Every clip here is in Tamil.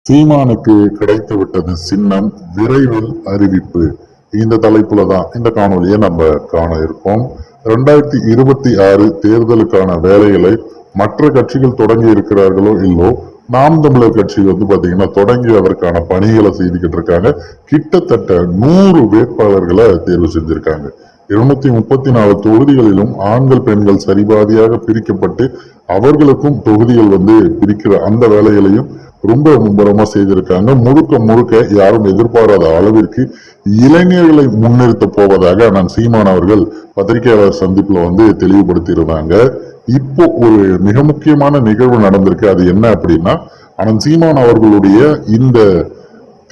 சீமானுக்கு கிடைத்து விட்டது சின்னம், விரைவில் அறிவிப்பு. இந்த தலைப்புல தான் இந்த காணொலியை நம்ம காண இருக்கோம். 2026 தேர்தலுக்கான வேலைகளை மற்ற கட்சிகள் தொடங்கி இருக்கிறார்களோ இல்லோ, நாம் தமிழர் கட்சி பாத்தீங்கன்னா தொடங்கி அதற்கான பணிகளை செய்துக்கிட்டு இருக்காங்க. கிட்டத்தட்ட 100 வேட்பாளர்களை தேர்வு செஞ்சிருக்காங்க. 234 தொகுதிகளிலும் ஆண்கள் பெண்கள் சரிபாதியாக பிரிக்கப்பட்டு அவர்களுக்கும் தொகுதிகள் பிரிக்கிற அந்த வேலைகளையும் ரொம்ப மும்பரமா செய்திருக்காங்க. முழுக்க முழுக்க யாரும் எதிர்பாராத அளவிற்கு இளைஞர்களை முன்னிறுத்த போவதாக அண்ணன் சீமான் அவர்கள் பத்திரிகையாளர் சந்திப்புல தெளிவுபடுத்தி இருந்தாங்க. இப்போ ஒரு மிக முக்கியமான நிகழ்வு நடந்திருக்கு. அது என்ன அப்படின்னா, அண்ணன் சீமான் அவர்களுடைய இந்த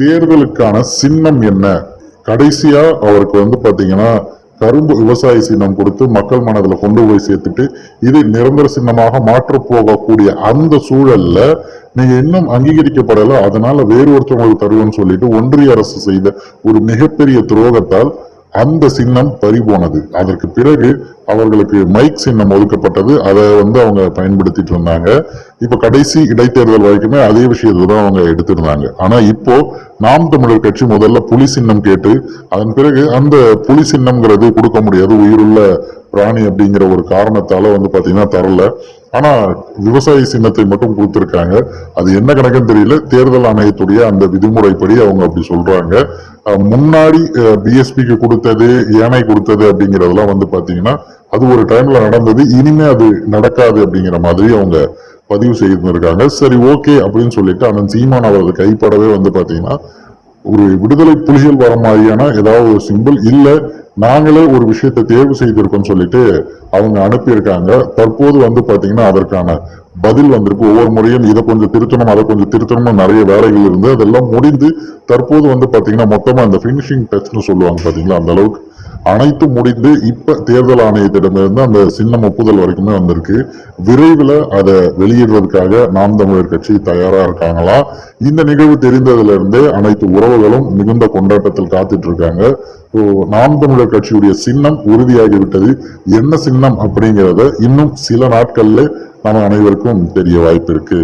தேர்தலுக்கான சின்னம் என்ன, கடைசியா அவருக்கு பாத்தீங்கன்னா கரும்பு விவசாய சின்னம் கொடுத்து மக்கள் மனதில் கொண்டு போய் சேர்த்துட்டு இது நிரந்தர சின்னமாக மாற்ற போகக்கூடிய அந்த சூழல்ல நீங்க இன்னும் அங்கீகரிக்கப்படல, அதனால வேறு ஒருத்தவங்களுக்கு தருவோம்னு சொல்லிட்டு ஒன்றிய அரசு செய்த ஒரு மிகப்பெரிய துரோகத்தால் அந்த சின்னம் பறிபோனது. அதற்கு பிறகு அவர்களுக்கு மைக் சின்னம் ஒதுக்கப்பட்டது. அதை அவங்க பயன்படுத்திட்டு இருந்தாங்க. இப்ப கடைசி இடைத்தேர்தல் வரைக்குமே அதே விஷயத்தை தான் அவங்க எடுத்திருந்தாங்க. ஆனா இப்போ நாம் தமிழர் கட்சி முதல்ல புலி சின்னம் கேட்டு, அதன் பிறகு அந்த புலி சின்னம்ங்கிறது கொடுக்க முடியாது, உயிருள்ள பிராணி அப்படிங்கிற ஒரு காரணத்தால பாத்தீங்கன்னா தரல. ஆனா விவசாய சின்னத்தை மட்டும் கொடுத்திருக்காங்க. அது என்ன கணக்குன்னு தெரியல. தேர்தல் ஆணையத்துடைய அந்த விதிமுறைப்படி அவங்க அப்படி சொல்றாங்க. முன்னாடி பிஎஸ்பிக்கு கொடுத்தது, ஏனை கொடுத்தது அப்படிங்கறதெல்லாம் பாத்தீங்கன்னா அது ஒரு டைம்ல நடந்தது, இனிமே அது நடக்காது அப்படிங்கிற மாதிரி அவங்க பதிவு செய்திருக்காங்க. சரி, ஓகே அப்படின்னு சொல்லிட்டு அண்ணன் சீமான் அவரது கைப்படவே பாத்தீங்கன்னா ஒரு விடுதலை புலிகள் வர மாதிரியான ஏதாவது ஒரு சிம்பிள் இல்ல, நாங்களே ஒரு விஷயத்தை தேர்வு செய்திருக்கோம் சொல்லிட்டு அவங்க அனுப்பியிருக்காங்க. தற்போது பாத்தீங்கன்னா அதற்கான பதில் வந்திருக்கு. ஒவ்வொரு முறையும் இதை கொஞ்சம் திருத்தணும், அதை கொஞ்சம் திருத்தணும், நிறைய வேலைகள் இருந்து அதெல்லாம் முடிந்து தற்போது பாத்தீங்கன்னா மொத்தமா இந்த பினிஷிங் டச்னு சொல்லுவாங்க பாத்தீங்களா, அந்த அளவுக்கு அனைத்து முடிந்து இப்ப தேர்தல் ஆணையத்திடமிருந்து அந்த சின்னம் ஒப்புதல் வரைக்குமே வந்திருக்கு. விரைவில் அதை வெளியிடுறதுக்காக நாம் தமிழர் கட்சி தயாரா இருக்காங்களா. இந்த நிகழ்வு தெரிந்ததுல இருந்தே அனைத்து உறவுகளும் மிகுந்த கொண்டாட்டத்தில் காத்துட்டு இருக்காங்க. நாம் தமிழர் கட்சியுடைய சின்னம் உறுதியாகிவிட்டது. என்ன சின்னம் அப்படிங்கிறத இன்னும் சில நாட்கள்ல நம்ம அனைவருக்கும் தெரிய வாய்ப்பு இருக்கு.